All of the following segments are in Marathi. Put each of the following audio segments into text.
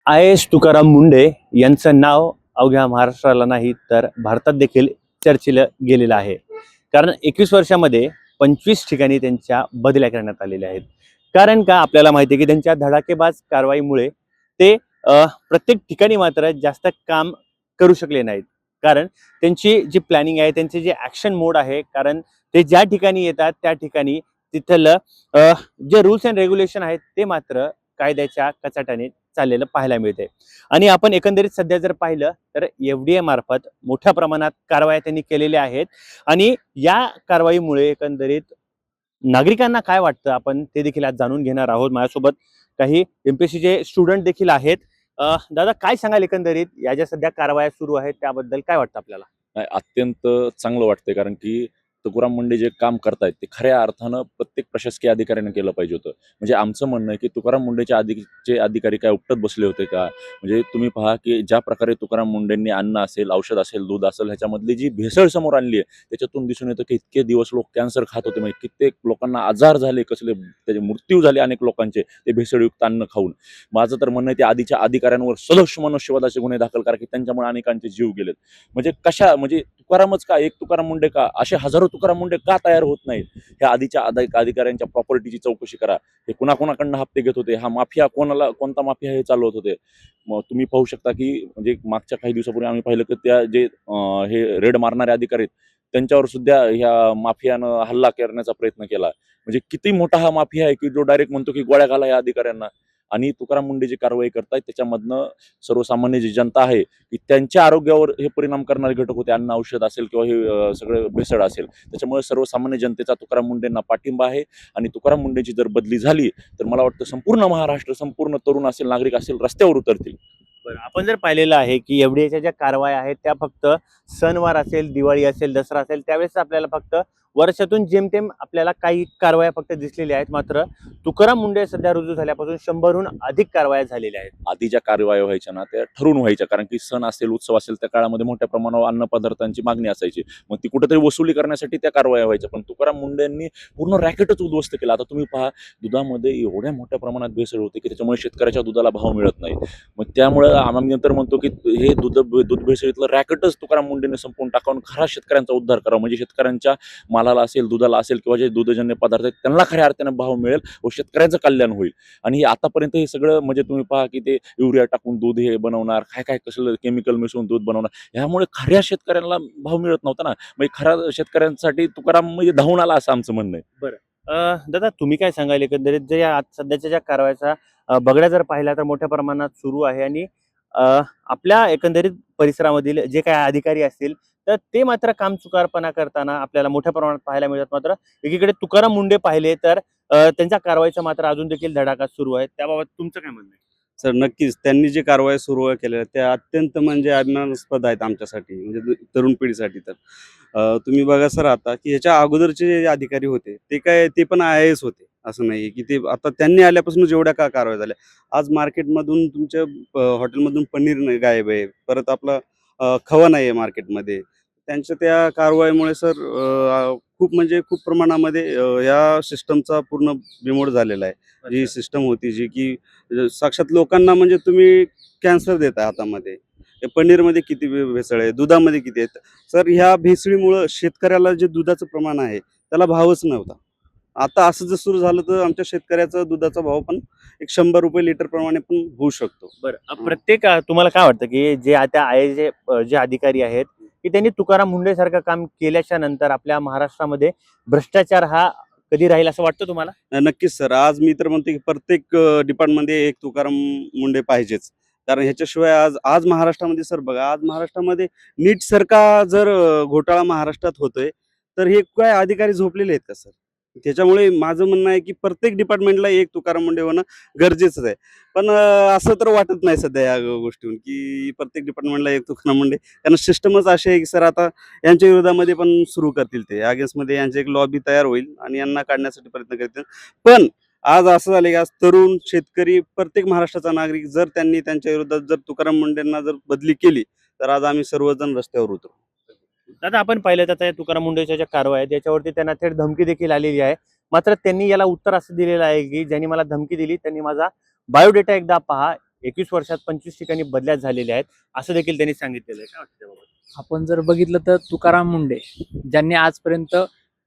IAS तुकाराम मुंढे यांचं नाव अवघ्या महाराष्ट्राला नाही तर भारतात देखील चर्चेला गेलेलं आहे. कारण 21 वर्षामध्ये 25 ठिकाणी त्यांच्या बदल्या करण्यात आलेल्या आहेत. कारण का आपल्याला माहिती आहे की त्यांच्या धडाकेबाज कारवाईमुळे ते प्रत्येक ठिकाणी मात्र जास्त काम करू शकले नाहीत. कारण त्यांची जी प्लॅनिंग आहे, त्यांचे जे ॲक्शन मोड आहे, कारण ते ज्या ठिकाणी येतात त्या ठिकाणी तिथलं जे रूल्स अँड रेग्युलेशन आहेत ते मात्र कायद्याच्या कचाट्याने चाललेलं पाहायला मिळते. आणि आपण एकंदरीत सध्या जर पाहिलं तर FDA मार्फत मोठ्या प्रमाणात कारवाया त्यांनी केलेल्या आहेत. आणि या कारवाईमुळे एकंदरीत नागरिकांना काय वाटतं आपण ते देखील आज जाणून घेणार आहोत. माझ्यासोबत काही MPSCचे स्टुडंट देखील आहेत. दादा, काय सांगाल एकंदरीत या ज्या सध्या कारवाया सुरू आहेत त्याबद्दल काय वाटतं आपल्याला? नाही, अत्यंत चांगलं वाटतंय कारण की तुकाराम मुंडे जे काम करतायत ते खऱ्या अर्थानं प्रत्येक प्रशासकीय अधिकाऱ्याने केलं पाहिजे होतं. म्हणजे आमचं म्हणणं आहे की तुकाराम मुंडेच्या आधीचे अधिकारी काय उपटत बसले होते का? म्हणजे तुम्ही पहा की ज्या प्रकारे तुकाराम मुंडेंनी अन्न असेल, औषध असेल, दूध असेल ह्याच्यामधली जी भेसळ समोर आणली आहे त्याच्यातून दिसून येतं की इतके दिवस लोक कॅन्सर खात होते, म्हणजे कित्येक लोकांना आजार झाले, कसले त्याचे मृत्यू झाले अनेक लोकांचे ते भेसळयुक्त अन्न खाऊन. माझं तर म्हणणं आहे ते आधीच्या अधिकाऱ्यांवर सदोष मनुष्यवधाचे गुन्हे दाखल करा की त्यांच्यामुळे अनेकांचे जीव गेलेत. म्हणजे म्हणजे तुकारामच का, एक तुकाराम मुंडे का, असे हजारो तुकाराम मुंडे का तयार होत नाहीत? ह्या आधीच्या अधिकाऱ्यांच्या प्रॉपर्टीची चौकशी करा. हे कुणाकुणाकडनं हप्ते घेत होते, हा माफिया कोणता माफिया हे चालवत होते. मग तुम्ही पाहू शकता की म्हणजे मागच्या काही दिवसापूर्वी आम्ही पाहिलं की त्या जे हे रेड मारणारे अधिकारी आहेत त्यांच्यावर सुद्धा ह्या माफियानं हल्ला करण्याचा प्रयत्न केला. म्हणजे किती मोठा हा माफिया आहे की जो डायरेक्ट म्हणतो की गोळ्या घाला या अधिकाऱ्यांना. आणि तुकाराम मुंडे जी कारवाई करतायत त्याच्यामधनं सर्वसामान्य जी जनता आहे की त्यांच्या आरोग्यावर हे परिणाम करणारे घटक होते, अन्न औषध असेल किंवा हे सगळं भेसळ असेल. त्याच्यामुळे सर्वसामान्य जनतेचा तुकाराम मुंडेंना पाठिंबा आहे. आणि तुकाराम मुंडेंची जर बदली झाली तर मला वाटतं संपूर्ण महाराष्ट्र, संपूर्ण तरुण असेल, नागरिक असेल, रस्त्यावर उतरतील. बरं, आपण जर पाहिलेलं आहे की एवढ्याच्या ज्या कारवाया आहेत त्या फक्त सणवार असेल, दिवाळी असेल, दसरा असेल त्यावेळेस आपल्याला फक्त वर्षातून जेमतेम आपल्याला काही कारवाया फक्त दिसलेल्या आहेत. मात्र तुकाराम मुंडे सध्या रुजू झाल्यापासून 100हून अधिक कारवाया झालेल्या आहेत. आधी कारवाया व्हायच्या ना त्या ठरून व्हायच्या, कारण की सण असेल, उत्सव असेल, त्या काळामध्ये मोठ्या प्रमाणावर अन्न पदार्थांची मागणी असायची. मग ती कुठेतरी वसुली करण्यासाठी त्या कारवाया व्हायच्या. पण तुकाराम मुंडेंनी पूर्ण रॅकेटच उद्ध्वस्त केला. आता तुम्ही पहा, दुधामध्ये एवढ्या मोठ्या प्रमाणात भेसळ होते की त्याच्यामुळे शेतकऱ्याच्या दुधाला भाव मिळत नाही. मग त्यामुळे आम्ही नंतर म्हणतो की हे दूध भेसळीतलं रॅकेटच तुकाराम मुंडेने संपवून टाकावून खरा शेतकऱ्यांचा उद्धार करावा. म्हणजे शेतकऱ्यांच्या मालाला असेल, दुधाला असेल किंवा जे दुधजन्य पदार्थ आहेत त्यांना खऱ्या अर्थाने भाव मिळेल व शेतकऱ्यांचं कल्याण होईल. आणि आतापर्यंत हे सगळं म्हणजे तुम्ही पहा की ते युरिया टाकून दूध हे बनवणार, काय काय कसलं केमिकल मिसळून दूध बनवणार, ह्यामुळे खऱ्या शेतकऱ्यांना भाव मिळत नव्हता ना. म्हणजे खऱ्या शेतकऱ्यांसाठी तुकाराम म्हणजे धावून आला असं आमचं म्हणणं आहे. बरं, दादा, तुम्ही काय सांगाल एकंदरीत जे या सध्याच्या ज्या कारवायाचा बगड्या जर पाहिला तर मोठ्या प्रमाणात सुरू आहे. आणि आपल्या एकंदरीत परिसरामधील जे काही अधिकारी असतील तर ते मात्र कामचुकारपणा करताना आपल्याला मोठ्या प्रमाणात पाहायला मिळतात. मात्र एकीकडे तुकाराम मुंडे पाहिले तर त्यांच्या कारवाईचा मात्र अजून देखील धडाका सुरू आहे. त्याबाबत तुमचं काय म्हणणं आहे? सर, नक्कीच त्यांनी जे कारवाया सुरू केल्या त्या अत्यंत म्हणजे अभिमानास्पद आहेत आमच्यासाठी, म्हणजे तरुण पिढीसाठी. तर तुम्ही बघा सर, आता की ह्याच्या अगोदरचे जे अधिकारी होते ते पण IAS होते, असं नाही की ते आता त्यांनी आल्यापासून जेवढ्या का कारवाया झाल्या. आज मार्केटमधून तुमच्या हॉटेलमधून पनीर नाही गायब आहे, परत आपला खवा नाही आहे मार्केटमध्ये. त्यांच्या त्या कारवाईमुळे सर खूप म्हणजे खूप प्रमाणामध्ये या सिस्टमचा पूर्ण बिमोड झालेला आहे. जी सिस्टम होती जी की साक्षात लोकांना म्हणजे तुम्ही कॅन्सर देता हातामध्ये. हे पनीरमध्ये किती भेसळ आहे, दुधामध्ये किती आहेत. सर, ह्या भेसळीमुळं शेतकऱ्याला जे दुधाचं प्रमाण आहे त्याला भावच नव्हता. आता असं जर सुरू झालं तर आमच्या शेतकऱ्याचा दुधाचा भाव पण एक 100 रुपये लिटर प्रमाणे पण होऊ शकतो. बरं, प्रत्येक तुम्हाला काय वाटतं की जे आता जे अधिकारी आहेत की त्यांनी तुकाराम मुंडे सारखं काम केल्याच्या नंतर आपल्या महाराष्ट्रामध्ये भ्रष्टाचार हा कधी राहील असं वाटतं तुम्हाला? नक्कीच सर, आज मी तर म्हणतो की प्रत्येक डिपार्टमेंटमध्ये एक तुकाराम मुंडे पाहिजेच. कारण ह्याच्याशिवाय आज आज महाराष्ट्रामध्ये सर बघा, आज महाराष्ट्रामध्ये नीट सारखा जर घोटाळा महाराष्ट्रात होतोय तर हे काय अधिकारी झोपलेले आहेत का सर? त्याच्यामुळे माझं म्हणणं आहे की प्रत्येक डिपार्टमेंटला एक तुकाराम मुंडे होणं गरजेचंच आहे. पण असं तर वाटत नाही सध्या या गोष्टीहून की प्रत्येक डिपार्टमेंटला एक तुकाराम मुंडे, कारण सिस्टमच अशी आहे की सर आता यांच्या विरोधामध्ये पण सुरू करतील, ते अगेन्स्टमध्ये यांची एक लॉबी तयार होईल आणि यांना काढण्यासाठी प्रयत्न करतील. पण आज असं झालं की आज तरुण शेतकरी प्रत्येक महाराष्ट्राचा नागरिक जर त्यांनी त्यांच्या विरोधात जर तुकाराम मुंडेंना जर बदली केली तर आज आम्ही सर्वजण रस्त्यावर उतरू. दादा, आपण पाहिलं तर त्या तुकाराम मुंडेच्या ज्या कारवाया आहेत याच्यावरती त्यांना थेट धमकी देखील आलेली आहे. मात्र त्यांनी याला उत्तर असं दिलेलं आहे की ज्यांनी मला धमकी दिली त्यांनी माझा बायोडेटा एकदा पहा, 21 वर्षात 25 ठिकाणी बदल्या झालेल्या आहेत असं देखील त्यांनी सांगितलेलं आहे. काय वाटतं त्याबाबत? आपण जर बघितलं तर तुकाराम मुंडे ज्यांनी आजपर्यंत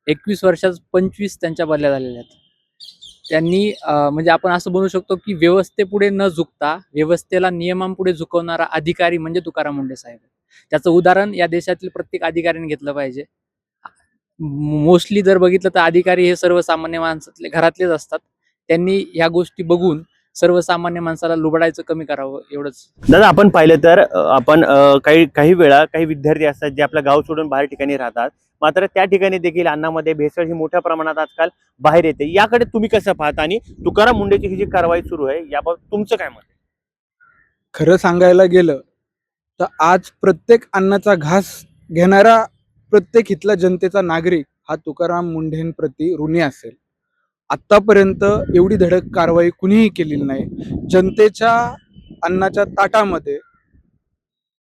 21 वर्षात 25 त्यांच्या बदल्या झालेल्या आहेत. त्यांनी म्हणजे आपण असं म्हणू शकतो की व्यवस्थेपुढे न झुकता व्यवस्थेला नियमांपुढे झुकवणारा अधिकारी म्हणजे तुकाराम मुंडे साहेब. त्याचं उदाहरण या देशातील प्रत्येक अधिकाऱ्याने घेतलं पाहिजे. मोस्टली जर बघितलं तर अधिकारी हे सर्वसामान्य माणसातले घरातलेच असतात. त्यांनी ह्या गोष्टी बघून सर्वसामान्य माणसाला लुबाडायचं कमी करावं एवढंच. दादा आपण पाहिलं तर आपण काही वेळा काही विद्यार्थी असतात जे आपलं गाव सोडून बाहेर ठिकाणी राहतात, मात्र त्या ठिकाणी देखील अन्नामध्ये भेसळ ही मोठ्या प्रमाणात आजकाल बाहेर येते. याकडे तुम्ही कसं पाहता आणि तुकाराम मुंडेची ही जी कारवाई सुरू आहे याबाबत तुमचं काय मत आहे? खरं सांगायला गेलं तर आज प्रत्येक अन्नाचा घास घेणारा प्रत्येक इथला जनतेचा नागरिक हा तुकाराम मुंढेंप्रती ऋणी असेल. आत्तापर्यंत एवढी धडक कारवाई कुणीही केलेली नाही. जनतेच्या अन्नाच्या ताटामध्ये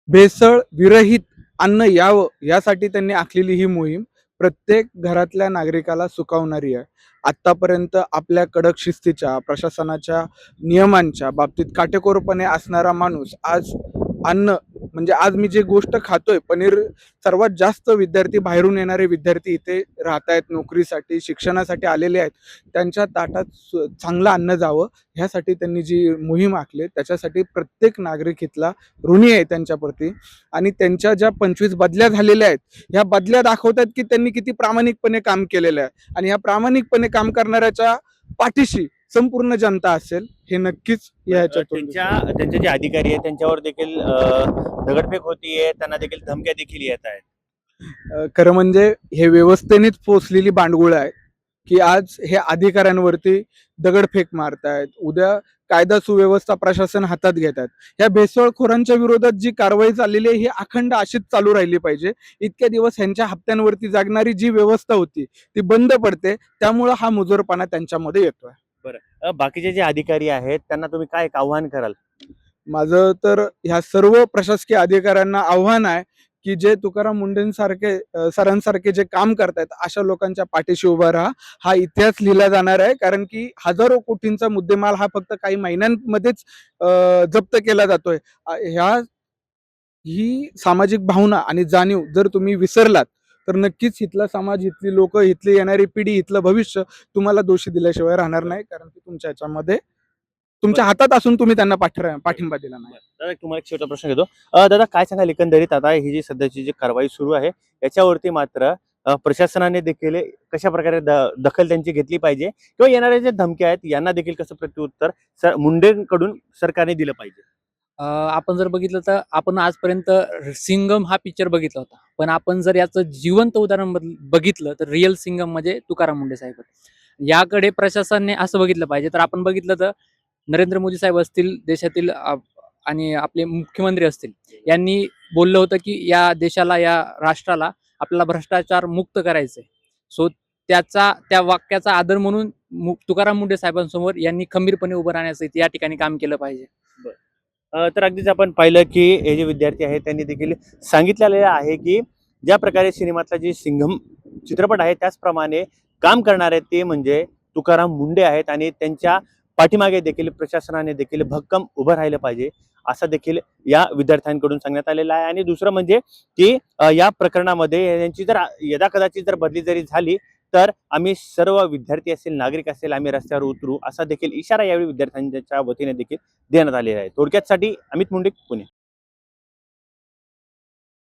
भेसळ विरहित अन्न यावं यासाठी त्यांनी आखलेली ही मोहीम प्रत्येक घरातल्या नागरिकाला सुखावणारी आहे. आत्तापर्यंत आपल्या कडक शिस्तीच्या प्रशासनाच्या नियमांच्या बाबतीत काटेकोरपणे असणारा माणूस आज अन्न म्हणजे आज मी जे गोष्ट खातोय पनीर, सर्वात जास्त विद्यार्थी बाहेरून येणारे विद्यार्थी इथे राहत आहेत, नोकरीसाठी शिक्षणासाठी आलेले आहेत. त्यांच्या ताटात चांगलं अन्न जावं ह्यासाठी त्यांनी जी मोहीम आखली त्याच्यासाठी प्रत्येक नागरिक इथला ऋणी आहे त्यांच्याप्रती. आणि त्यांच्या ज्या 25 बदल्या झालेल्या आहेत ह्या बदल्या दाखवतात की त्यांनी किती प्रामाणिकपणे काम केलेलं आहे. आणि ह्या प्रामाणिकपणे काम करणाऱ्याच्या पाठीशी संपूर्ण जनता असेल हे नक्कीच याच्यातून त्यांचे जे अधिकारी आहेत त्यांच्यावर देखील दगडफेक होतीये, त्यांना देखील धमक्या देखील येत आहेत. खरं म्हणजे हे व्यवस्थेनेच पोचलेली बांडगुळ आहे की आज हे अधिकाऱ्यांवरती दगडफेक मारतायत, उद्या कायदा सुव्यवस्था प्रशासन हातात घेतात. ह्या भेसळखोरांच्या विरोधात जी कारवाई चाललेली आहे ही अखंड अशीच चालू राहिली पाहिजे. इतक्या दिवस ह्यांच्या हप्त्यांवरती जागणारी जी व्यवस्था होती ती बंद पडते, त्यामुळं हा मुजोरपणा त्यांच्यामध्ये येतोय. बाकीचे जे अधिकारी आहेत त्यांना तुम्ही काय एक आव्हान कराल? माझं तर ह्या सर्व प्रशासकीय अधिकाऱ्यांना आव्हान आहे की जे तुकाराम मुंडेंसारखे सरांसारखे जे काम करतायत अशा लोकांच्या पाठीशी उभा राहा. हा इतिहास लिहिला जाणार आहे, कारण की हजारो कोटींचा मुद्देमाल हा फक्त काही महिन्यांमध्येच जप्त केला जातोय. ही सामाजिक भावना आणि जाणीव जर तुम्ही विसरलात तर नक्कीच इथला समाज, इथली लोक, इथली येणारी पिढी, इथलं भविष्य तुम्हाला दोषी दिल्याशिवाय राहणार नाही. कारण की तुमच्या याच्यामध्ये तुमच्या हातात असून तुम्ही त्यांना पाठिंबा दिला नाही. दादा तुम्हाला एक छोटा प्रश्न घेतो. दादा काय सांगाल एकंदरीत आता ही जी सध्याची जी कारवाई सुरू आहे याच्यावरती मात्र प्रशासनाने देखील कशा प्रकारे दखल त्यांची घेतली पाहिजे किंवा येणाऱ्या ज्या धमक्या आहेत यांना देखील कसं प्रत्युत्तर मुंडेंकडून सरकारने दिलं पाहिजे? आपण जर बघितलं तर आपण आजपर्यंत सिंगम हा पिक्चर बघितला होता, पण आपण जर याचं जिवंत उदाहरण बघितलं तर रिअल सिंगम म्हणजे तुकाराम मुंडे साहेब. याकडे प्रशासनाने असं बघितलं पाहिजे. तर आपण बघितलं तर नरेंद्र मोदी साहेब असतील देशातील आणि आपले मुख्यमंत्री असतील, यांनी बोललं होतं की या देशाला, या राष्ट्राला आपल्याला भ्रष्टाचार मुक्त करायचंय. सो त्या वाक्याचा आदर म्हणून तुकाराम मुंडे साहेबांसमोर यांनी खंबीरपणे उभं राहण्याचं या ठिकाणी काम केलं पाहिजे. तर अगदीच आपण पाहिलं की हे जे विद्यार्थी आहेत त्यांनी देखील सांगितलेलं आहे की ज्या प्रकारे सिनेमातला जे सिंघम चित्रपट आहे त्याचप्रमाणे काम करणारे ते म्हणजे तुकाराम मुंडे आहेत आणि त्यांच्या पाठीमागे देखील प्रशासनाने देखील भक्कम उभं राहिलं पाहिजे असं देखील या विद्यार्थ्यांकडून सांगण्यात आलेलं आहे. आणि दुसरं म्हणजे की या प्रकरणामध्ये यांची जर यदाकदाचित जर बदली जरी झाली तर आम्ही सर्व विद्यार्थी असेल, नागरिक असेल, आम्ही रस्त्यावर उतरू असा देखील इशारा यावेळी विद्यार्थ्यांच्या वतीने देखील देण्यात आलेला आहे. थोडक्यातसाठी अमित मुंडे, पुणे.